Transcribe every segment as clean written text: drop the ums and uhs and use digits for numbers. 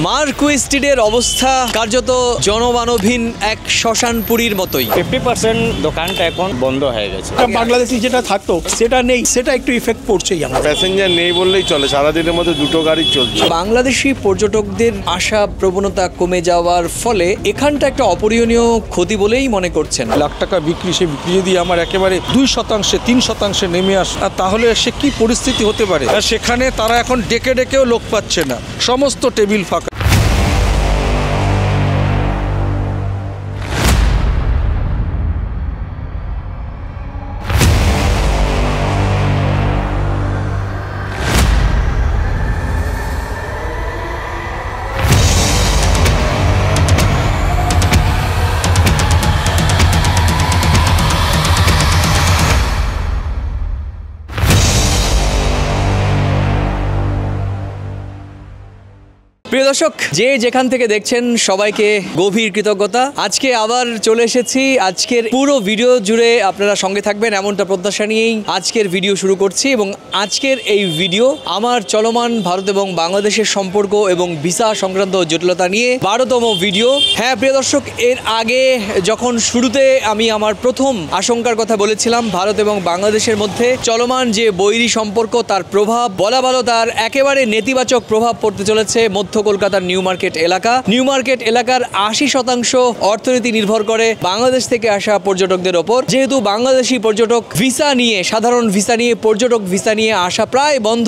Marquis স্ট্রিটের অবস্থা কার্যত জনমানবহীন এক শ্মশানপুরীর মতোই। 50% দোকানটা এখন বন্ধ হয়ে গেছে। বাংলাদেশি যেটা থাকতো সেটা নেই, সেটা একটু ইফেক্ট পড়ছেই। আমরা প্যাসেঞ্জার নেই বললেই চলে, সারাদিনের মধ্যে 2টো গাড়ি চলছে। বাংলাদেশি পর্যটকদের আসা প্রবণতা কমে যাওয়ার ফলে এখানটা একটা অপরিহার্য ক্ষতি বলেই মনে করছেন। লাখ টাকা বিক্রি, সে বিক্রি যদি আমার একেবারে 2%, 3% নেমে আসে, তাহলে সে কি পরিস্থিতি হতে পারে। সেখানে তারা এখন ডেকে ডেকেও লোক পাচ্ছে না, সমস্ত টেবিল ফাঁকা। প্রিয় দর্শক, যে যেখান থেকে দেখছেন সবাইকে গভীর কৃতজ্ঞতা। আজকে আবার চলে এসেছি। আজকের পুরো ভিডিও জুড়ে আপনারা সঙ্গে থাকবেন এমনটা প্রত্যাশা নিয়েই আজকের ভিডিও শুরু করছি। এবং আজকের এই ভিডিও আমার চলমান ভারত এবং বাংলাদেশের সম্পর্ক এবং ভিসা সংক্রান্ত জটিলতা নিয়ে 12তম ভিডিও। হ্যাঁ প্রিয় দর্শক, এর আগে যখন শুরুতে আমি আমার প্রথম আশঙ্কার কথা বলেছিলাম ভারত এবং বাংলাদেশের মধ্যে চলমান যে বৈরী সম্পর্ক, তার প্রভাব বলা ভালো তার একেবারে নেতিবাচক প্রভাব পড়তে চলেছে মধ্য কলকাতার নিউ মার্কেট এলাকা। নিউ মার্কেট এলাকার 80% অর্থনীতি নির্ভর করে বাংলাদেশ থেকে আসা পর্যটকদের ওপর। যেহেতু বাংলাদেশি পর্যটক ভিসা নিয়ে, সাধারণ ভিসা নিয়ে, পর্যটক ভিসা নিয়ে আসা প্রায় বন্ধ,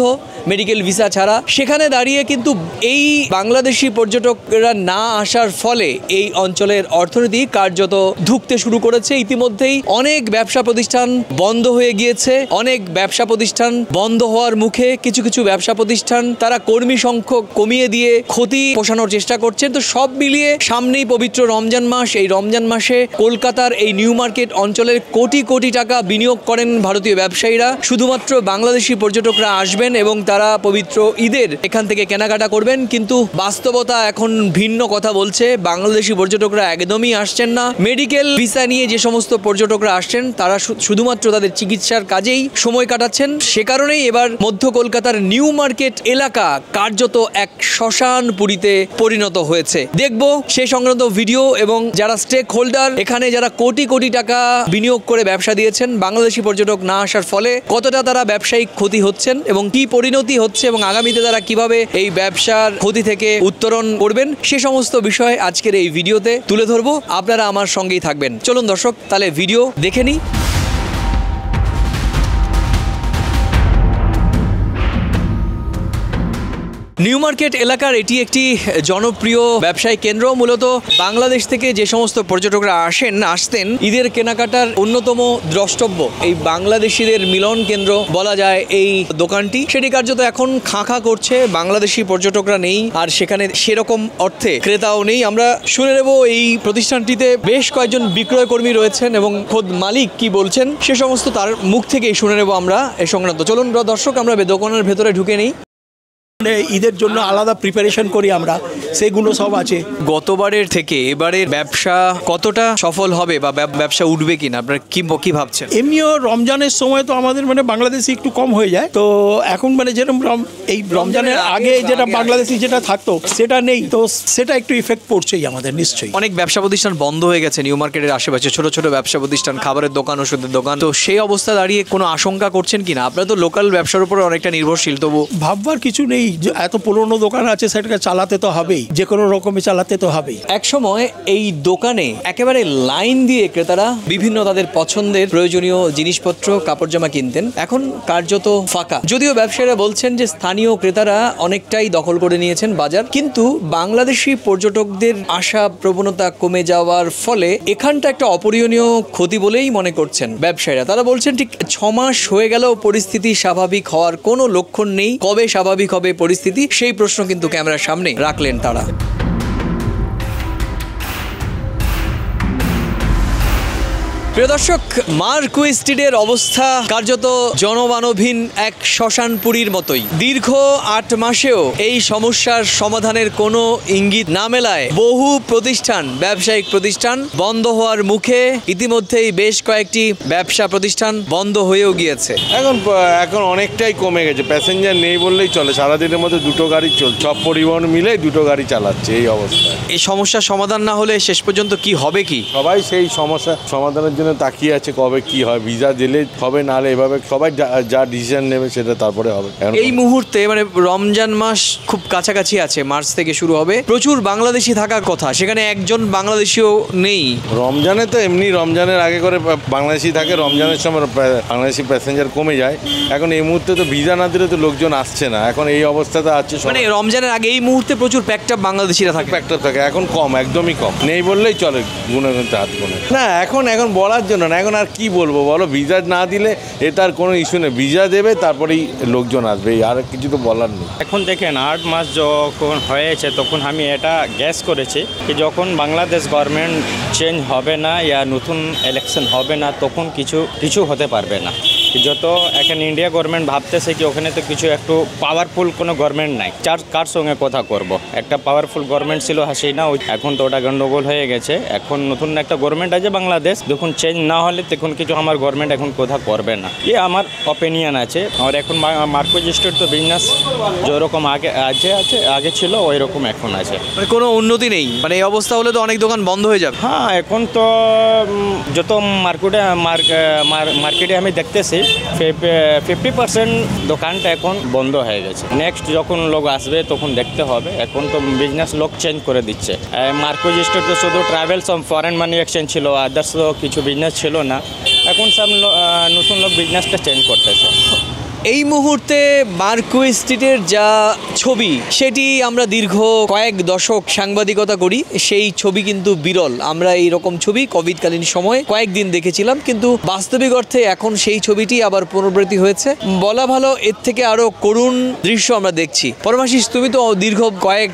মেডিকেল ভিসা ছাড়া, সেখানে দাঁড়িয়ে কিন্তু এই বাংলাদেশি পর্যটকরা না আসার ফলে এই অঞ্চলের অর্থনীতি কার্যত ধুঁকতে শুরু করেছে। ইতিমধ্যেই অনেক ব্যবসা প্রতিষ্ঠান বন্ধ হয়ে গিয়েছে। অনেক ব্যবসা প্রতিষ্ঠান বন্ধ হওয়ার মুখে। কিছু কিছু ব্যবসা প্রতিষ্ঠান তারা কর্মী সংখ্যক কমিয়ে দিয়ে ক্ষতি পোষানোর চেষ্টা করছেন। তো সব মিলিয়ে সামনেই পবিত্র রমজান মাস। এই রমজান মাসে কলকাতার এই নিউ মার্কেট অঞ্চলের কোটি কোটি টাকা বিনিয়োগ করেন ভারতীয় ব্যবসায়ীরা। শুধুমাত্র বাংলাদেশি পর্যটকরা আসবেন এবং তারা পবিত্র ঈদের এখান থেকে কেনাকাটা করবেন। কিন্তু বাস্তবতা এখন ভিন্ন কথা বলছে। বাংলাদেশি পর্যটকরা একদমই আসছেন না। মেডিকেল ভিসা নিয়ে যে সমস্ত পর্যটকরা আসছেন তারা শুধুমাত্র তাদের চিকিৎসার কাজেই সময় কাটাচ্ছেন। সে কারণেই এবার মধ্য কলকাতার নিউ মার্কেট এলাকা কার্যত এক শ্মশানপুরীতে পরিণত হয়েছে। দেখব সে সংক্রান্ত ভিডিও এবং যারা স্টেক হোল্ডার, এখানে যারা কোটি কোটি টাকা বিনিয়োগ করে ব্যবসা দিয়েছেন, বাংলাদেশি পর্যটক না আসার ফলে কতটা তারা ব্যবসায়িক ক্ষতি হচ্ছেন এবং কি পরিণতি হচ্ছে এবং আগামীতে তারা কিভাবে এই ব্যবসার ক্ষতি থেকে উত্তরণ করবেন, সে সমস্ত বিষয় আজকের এই ভিডিওতে তুলে ধরবো। আপনারা আমার সঙ্গেই থাকবেন। চলুন দর্শক, তাহলে ভিডিও দেখে নিই। নিউ মার্কেট এলাকার এটি একটি জনপ্রিয় ব্যবসায়িক কেন্দ্র। মূলত বাংলাদেশ থেকে যে সমস্ত পর্যটকরা আসতেন ঈদের কেনাকাটার অন্যতম দ্রষ্টব্য এই বাংলাদেশিদের মিলন কেন্দ্র বলা যায় এই দোকানটি। সেটি কার্যত এখন খাঁ করছে। বাংলাদেশি পর্যটকরা নেই, আর সেখানে সেরকম অর্থে ক্রেতাও নেই। আমরা শুনে নেব এই প্রতিষ্ঠানটিতে বেশ কয়েকজন বিক্রয় কর্মী রয়েছেন এবং খোদ মালিক কি বলছেন সে সমস্ত তার মুখ থেকেই শুনে নেব আমরা এ সংক্রান্ত। চলুন দর্শক, আমরা দোকানের ভেতরে ঢুকে নেই। ঈদের জন্য আলাদা প্রিপারেশন করি আমরা, সেগুলো সব আছে। গতবারের থেকে এবারের ব্যবসা কতটা সফল হবে বা ব্যবসা উঠবে কিনা আপনারা কি ভাবছেন? এমনিও রমজানের সময় তো আমাদের বাংলাদেশি একটু কম হয়ে যায়। তো এখন যেরকম এই রমজানের আগে যেটা বাংলাদেশি যেটা থাকতো সেটা নেই, তো সেটা একটু ইফেক্ট পড়ছেই আমাদের নিশ্চয়ই। অনেক ব্যবসা প্রতিষ্ঠান বন্ধ হয়ে গেছে নিউ মার্কেটের আশেপাশে, ছোট ছোট ব্যবসা প্রতিষ্ঠান, খাবারের দোকান, ওষুধের দোকান। তো সেই অবস্থা দাঁড়িয়ে কোনো আশঙ্কা করছেন কিনা? আপনারা তো লোকাল ব্যবসার উপর অনেকটা নির্ভরশীল, তবু ভাববার কিছু নেই। এত পুরনো দোকান আছে, সেটাকে চালাতে তো হবেই, যে কোনো রকমে চালাতে তো হবেই। এক সময় এই দোকানে একেবারে লাইন দিয়ে ক্রেতারা বিভিন্ন তাদের পছন্দের প্রয়োজনীয় জিনিসপত্র, কাপড় জামা কিনতেন। এখন কার্যত ফাঁকা। যদিও ব্যবসায়ীরা বলছেন যে স্থানীয় ক্রেতারা অনেকটাই দখল করে নিয়েছেন বাজার, কিন্তু বাংলাদেশি পর্যটকদের আসা প্রবণতা কমে যাওয়ার ফলে এখানটা একটা অপরিহার্য ক্ষতি বলেই মনে করছেন ব্যবসায়ীরা। তারা বলছেন ঠিক 6 মাস হয়ে গেলেও পরিস্থিতি স্বাভাবিক হওয়ার কোনো লক্ষণ নেই। কবে স্বাভাবিক হবে পরিস্থিতি, সেই প্রশ্ন কিন্তু ক্যামেরার সামনে রাখলেন তারা। প্রিয় দর্শক, মার্কুই স্ট্রিটের অবস্থা কার্যত জনমানবহীন এক শ্মশানপুরীর মতোই। দীর্ঘ 8 মাসেও এই সমস্যার সমাধানের কোনো ইঙ্গিত না মেলায় বহু প্রতিষ্ঠান, ব্যবসায়িক প্রতিষ্ঠান বন্ধ হওয়ার মুখে। ইতিমধ্যেই বেশ কয়েকটি ব্যবসা প্রতিষ্ঠান বন্ধ হয়েও গিয়েছে। এখন অনেকটাই কমে গেছে, প্যাসেঞ্জার নেই বললেই চলে। সারাদিনের মধ্যে 2টো গাড়ি চলছে, সব পরিবহন মিলে 2টো গাড়ি চালাচ্ছে এই অবস্থা। এই সমস্যার সমাধান না হলে শেষ পর্যন্ত কি হবে কি? সবাই সেই সমস্যা সমাধানের জন্য তাকিয়ে আছে কবে কি হয়। ভিসা দিলে হবে, নাহলে এভাবে সবাই যা ডিসিশন নেবে সেটা তারপরে হবে। এই মুহূর্তে মানে রমজান মাস খুব কাছাকাছি আছে, মার্চ থেকে শুরু হবে। প্রচুর বাংলাদেশি থাকার কথা, সেখানে একজন বাংলাদেশিও নেই। রমজানে তো এমনি রমজানের আগে করে বাংলাদেশি থাকে, রমজানের সময় বাংলাদেশি প্যাসেঞ্জার কমে যায়। এখন এই মুহূর্তে তো ভিসা না দিলে তো লোকজন আসছে না, এখন এই অবস্থাতে আছে। মানে রমজানের আগে এই মুহূর্তে প্রচুর প্যাকটা বাংলাদেশিরা থাকে। ফ্যাক্টর থাকে, এখন কম, একদমই কম, নেই বললেই চলে, গুনে গুনতে হাত গুনে। না এখন বলার জন্য না, এখন আর কি বলবো বলো। ভিসা না দিলে এটা আর কোনো ইস্যু নেই, ভিসা দেবে তারপরেই লোকজন আসবে, আর কিছু তো বলার নেই। এখন দেখেন 8 মাস যখন হয়েছে তখন আমি এটা গ্যাস করেছি কি যখন বাংলাদেশ গভর্নমেন্ট চেঞ্জ হবে না ইয়া নতুন ইলেকশন হবে না তখন কিছু হতে পারবে না। যত এখন ইন্ডিয়া গভর্নমেন্ট ভাবতেছে কি ওখানে তো কিছু একটু পাওয়ারফুল কোনো গভর্নমেন্ট নাই, কার সঙ্গে কথা করব। একটা পাওয়ারফুল গভর্নমেন্ট ছিল হাসিনা, এখন তো ওটা গন্ডগোল হয়ে গেছে। এখন নতুন একটা গভর্নমেন্ট আছে বাংলাদেশ, যখন চেঞ্জ না হলে তখন কিছু আমার গভর্নমেন্ট এখন কথা করবে না, এই আমার অপিনিয়ন আছে। আর এখন মার্কুই স্ট্রিট তো বিজনেস যেরকম আগে ছিল ওই রকম এখন আছে, মানে কোনো উন্নতি নেই। মানে এই অবস্থা হলে তো অনেক দোকান বন্ধ হয়ে যাবে। হ্যাঁ এখন তো যত মার্কেটে আমি দেখতেছি 50% দোকানটা এখন বন্ধ হয়ে গেছে। নেক্সট যখন লোক আসবে তখন দেখতে হবে। এখন তো বিজনেস লোক চেঞ্জ করে দিচ্ছে। মার্কুই স্ট্রিট তো শুধু ট্রাভেলস ফরেন মানি এক্সচেঞ্জ ছিল, আদার্স কিছু বিজনেস ছিল না। এখন সব নতুন লোক বিজনেসটা চেঞ্জ করতেছে। এই মুহূর্তে মার্কুই স্ট্রিটের যা ছবি, সেটি আমরা দীর্ঘ কয়েক দশক সাংবাদিকতা করি, সেই ছবি কিন্তু বিরল। আমরা এই রকম ছবি কোভিডকালীন সময় কয়েকদিন দেখেছিলাম, কিন্তু বাস্তবিক অর্থে এখন সেই ছবিটি আবার পুনরাবৃত্তি হয়েছে। বলা ভালো, এর থেকে আরো করুণ দৃশ্য আমরা দেখছি। পরমাশিস, তুমি তো দীর্ঘ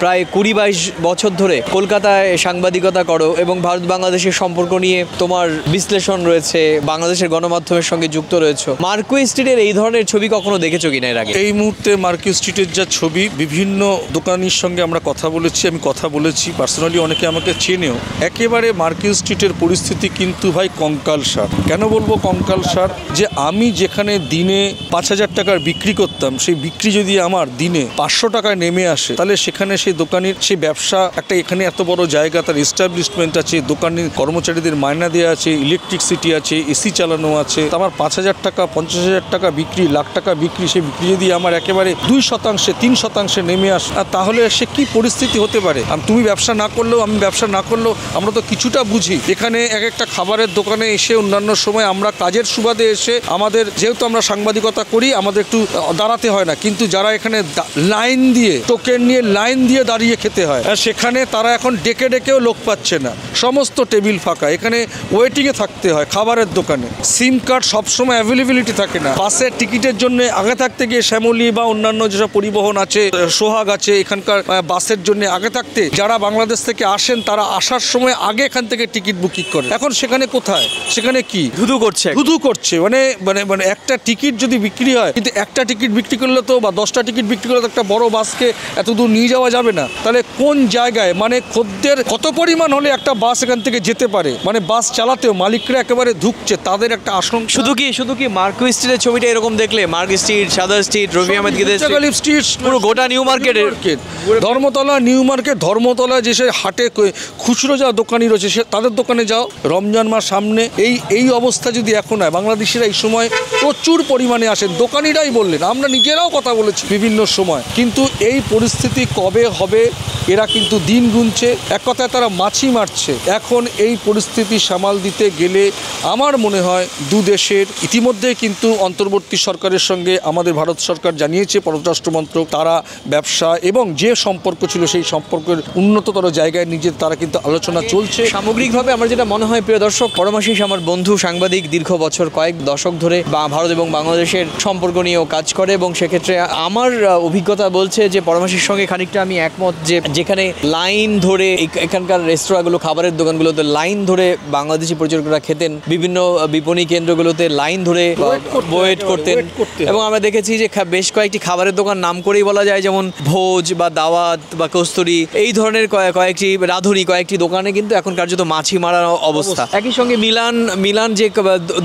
প্রায় 20-22 বছর ধরে কলকাতায় সাংবাদিকতা করো এবং ভারত বাংলাদেশের সম্পর্ক নিয়ে তোমার বিশ্লেষণ রয়েছে, বাংলাদেশের গণমাধ্যমের সঙ্গে যুক্ত রয়েছে। মার্কুই স্ট্রিটের এই ধরনের ছবি কখনো দেখেছো কিনা এর আগে? এই মুহূর্তে মার্কুই স্ট্রিটের যা ছবি, বিভিন্ন দোকানির সঙ্গে আমরা কথা বলেছি, আমি কথা বলেছি পার্সোনালি, অনেকে আমাকে চেনেও। একেবারে মার্কুই স্ট্রিটের পরিস্থিতি কিন্তু ভাই কঙ্কালসার। কেন বলবো কঙ্কালসার? যে আমি যেখানে দিনে 5,000 টাকার বিক্রি করতাম, সেই বিক্রি যদি আমার দিনে 500 টাকায় নেমে আসে, তাহলে সেখানে সেই দোকানের সেই ব্যবসা একটা, এখানে এত বড় জায়গা, তার এস্টাবলিশমেন্ট আছে, দোকানের কর্মচারীদের মাইনা দেওয়া আছে, ইলেকট্রিসিটি আছে, এসি চালানো আছে, আমার 5,000 টাকা 50,000 টাকা বিক্রি, লাখ টাকা বিক্রি, সেই বিক্রি যদি আমার একেবারে 2%, 3% নেমে আসে, তাহলে সে কি পরিস্থিতি হতে পারে? তুমি ব্যবসা না করলেও, আমি ব্যবসা না করলেও আমরা তো কিছুটা বুঝি। এখানে এক একটা খাবারের দোকানে এসে অন্যান্য সময় আমরা কাজের সুবাদে এসে, আমাদের যেহেতু আমরা সাংবাদিকতা করি, আমাদের একটু দাঁড়াতে হয় না, কিন্তু যারা এখানে লাইন দিয়ে, টোকেন নিয়ে লাইন দিয়ে দাঁড়িয়ে খেতে হয়, সেখানে তারা এখন ডেকেও লোক পাচ্ছে না, সমস্ত টেবিল ফাঁকা। এখানে ওয়েটিংয়ে থাকতে হয় খাবারের দোকানে। সিম কার্ড সবসময় অ্যাভেলেবিলিটি থাকে না। বাসের টিকিটের জন্য আগে থাকতে গিয়ে শ্যামলী বা অন্যান্য যেসব পরিবহন আছে, সোহাগ আছে, এখানকার বাসের জন্য আগে থাকতে যারা বাংলাদেশ থেকে আসেন, তারা আসার সময় আগে এখান থেকে টিকিট বুকিং করে। এখন সেখানে কোথায়? সেখানে কি ধুধু করছে। মানে একটা টিকিট যদি বিক্রি হয়, কিন্তু একটা টিকিট বিক্রি করলে তো, বা 10টা টিকিট বিক্রি করলে তো একটা বড় বাসকে এত দূর নিয়ে যাওয়া যাবে না। তাহলে কোন জায়গায়, মানে খদ্দের কত পরিমাণ হলে একটা বাস এখান থেকে যেতে পারে? মানে বাস চালাতেও মালিকরা একেবারে ধুকছে, তাদের একটা আশঙ্কা। শুধু কি মার্কুই স্ট্রিটের ছবিটা এরকম দেখলে, মার্কুই স্ট্রিট, সাদার স্ট্রিট, রবি আহমেদ স্ট্রিট, পুরো গোটা new market, Dharmatala new market, Dharmatala যে সে হাটে খুচরো যা দোকানি রয়েছে, সে তাদের দোকানে যাও, রমজান মাস সামনে, এই অবস্থা যদি এখন হয়, বাংলাদেশিরা এই সময় প্রচুর পরিমাণে আসেন। দোকানিরাই বললেন, আমরা নিজেরাও কথা বলেছি বিভিন্ন সময়, কিন্তু এই পরিস্থিতি কবে হবে এরা কিন্তু দিন গুনছে। এক কথায় তারা মাছি মারছে। এখন এই পরিস্থিতি সামাল দিতে গেলে আমার মনে হয় দু দেশের ইতিমধ্যে কিন্তু অন্তর্বর্তী সরকারের সঙ্গে সঙ্গে আমাদের ভারত সরকার জানিয়েছে, পররাষ্ট্র মন্ত্রক, তারা ব্যবসা এবং যে সম্পর্ক ছিল সেই সম্পর্কের উন্নততর জায়গায় নিজের তারা কিন্তু আলোচনা চলছে। সামগ্রিকভাবে আমার যেটা মনে হয় প্রিয় দর্শক, পরমাশিস আমার বন্ধু সাংবাদিক, দীর্ঘ বছর কয়েক দশক ধরে ভারত এবং বাংলাদেশের সম্পর্ক নিয়েও কাজ করে এবং সেক্ষেত্রে আমার অভিজ্ঞতা বলছে যে পরমাশির সঙ্গে খানিকটা আমি একমত যে যেখানে লাইন ধরে এখানকার রেস্তোরাঁগুলো, খাবারের দোকানগুলোতে লাইন ধরে বাংলাদেশি পর্যটকরা খেতেন, বিভিন্ন বিপণী কেন্দ্রগুলোতে লাইন ধরে ওয়েট করতেন এবং আমরা দেখেছি যে বেশ কয়েকটি খাবারের দোকান নাম করেই বলা যায়, যেমন ভোজ বা দাওয়াত বা কস্তুরি, এই ধরনের কয়েকটি রাঁধুনি কয়েকটি দোকানে কিন্তু এখন কার্যত মাছি মারা অবস্থা। একই সঙ্গে মিলান যে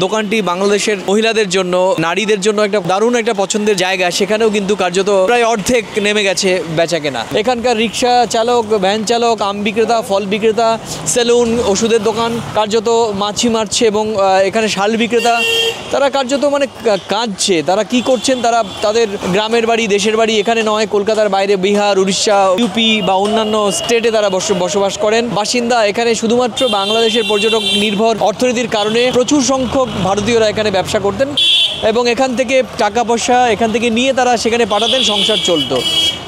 দোকানটি বাংলাদেশের মহিলাদের জন্য, নারীদের জন্য একটা দারুণ একটা পছন্দের জায়গা, সেখানেও কিন্তু কার্যত প্রায় অর্ধেক নেমে গেছে বেচা কেনা। এখানকার রিক্সা চালক, ভ্যান চালক, আম বিক্রেতা, ফল বিক্রেতা, সেলুন, ওষুধের দোকান কার্যত মাছি মারছে এবং এখানে শাল বিক্রেতা তারা কার্যত মানে কাঁদছে। তারা কি করছেন, তারা তাদের গ্রামের বাড়ি, দেশের বাড়ি এখানে নয়, কলকাতার বাইরে বিহার, উড়িষ্যা, ইউপি বা অন্যান্য স্টেটে তারা বসবাস করেন বাসিন্দা। এখানে শুধুমাত্র বাংলাদেশের পর্যটক নির্ভর অর্থনীতির কারণে প্রচুর সংখ্যক ভারতীয়রা এখানে ব্যবসা করতেন এবং এখান থেকে টাকা পয়সা এখান থেকে নিয়ে তারা সেখানে পাঠাতেন, সংসার চলতো।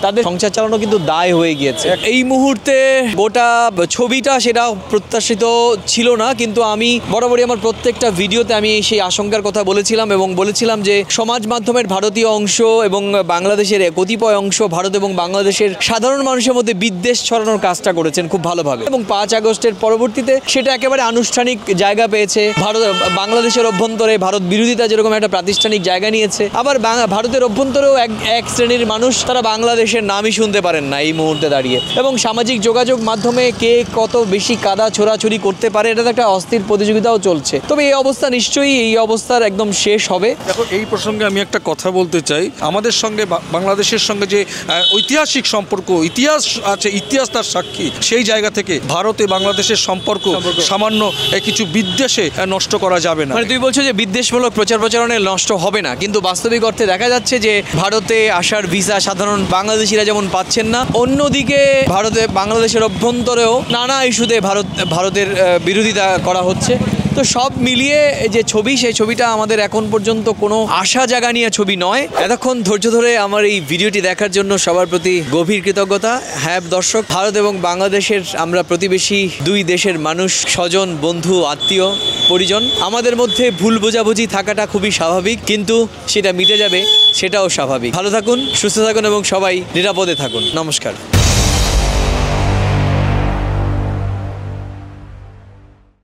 তাদের সংসার চালানো কিন্তু দায় হয়ে গিয়েছে। এই মুহূর্তে গোটা ছবিটা সেটা প্রত্যাশিত ছিল না, কিন্তু আমি বরাবরই আমার প্রত্যেকটা ভিডিওতে আমি সেই আশঙ্কার কথা বলেছিলাম এবং বলেছিলাম যে সমাজ মাধ্যমের ভারতীয় অংশ এবং বাংলাদেশের কতিপয় অংশ ভারত এবং বাংলাদেশের সাধারণ মানুষের মধ্যে বিদ্বেষ ছড়ানোর কাজটা করেছেন খুব ভালোভাবে এবং 5 আগস্টের পরবর্তীতে সেটা একেবারে আনুষ্ঠানিক জায়গা পেয়েছে। বাংলাদেশের অভ্যন্তরে ভারত বিরোধিতা যেরকম একটা প্রাতিষ্ঠানিক জায়গা নিয়েছে, আবার ভারতের অভ্যন্তরেও এক শ্রেণীর মানুষ তারা বাংলাদেশের নামই শুনতে পারেন না এই মুহূর্তে দাঁড়িয়ে এবং সামাজিক যোগাযোগ মাধ্যমে কে কত বেশি কাদা ছোড়াছুরি করতে পারে এটা একটা অস্থির প্রতিযোগিতাও চলছে। তবে এই অবস্থা নিশ্চয়ই এই অবস্থার একদম শেষ হবে। দেখো, এই প্রসঙ্গে আমি একটা কথা বলতে চাই। আমাদের সঙ্গে বাংলাদেশের সঙ্গে যে ঐতিহাসিক সম্পর্ক, ইতিহাস আছে, ইতিহাস তার সাক্ষী, সেই জায়গা থেকে ভারতে বাংলাদেশের সম্পর্ক সামান্য কিছু বিদ্বেষে নষ্ট করা যাবে না। মানে তুই বলছো যে বিদ্বেষমূলক প্রচারণে নষ্ট হবে না, কিন্তু বাস্তবিক অর্থে দেখা যাচ্ছে যে ভারতে আসার ভিসা সাধারণ বাংলাদেশিরা যেমন পাচ্ছেন না, অন্যদিকে বাংলাদেশের অভ্যন্তরেও নানা ইস্যুতে ভারতের বিরোধিতা করা হচ্ছে। তো সব মিলিয়ে যে ছবি, সেই ছবিটা আমাদের এখন পর্যন্ত কোনো আশা জাগা নিয়ে ছবি নয়। এতক্ষণ ধৈর্য ধরে আমার এই ভিডিওটি দেখার জন্য সবার প্রতি গভীর কৃতজ্ঞতা। হ্যাঁ দর্শক, ভারত এবং বাংলাদেশের আমরা প্রতিবেশী, দুই দেশের মানুষ, স্বজন, বন্ধু, আত্মীয়, পরিজন। আমাদের মধ্যে ভুল বোঝাবুঝি থাকাটা খুবই স্বাভাবিক, কিন্তু সেটা মিটে যাবে, সেটাও স্বাভাবিক। ভালো থাকুন, সুস্থ থাকুন এবং সবাই নিরাপদে থাকুন। নমস্কার।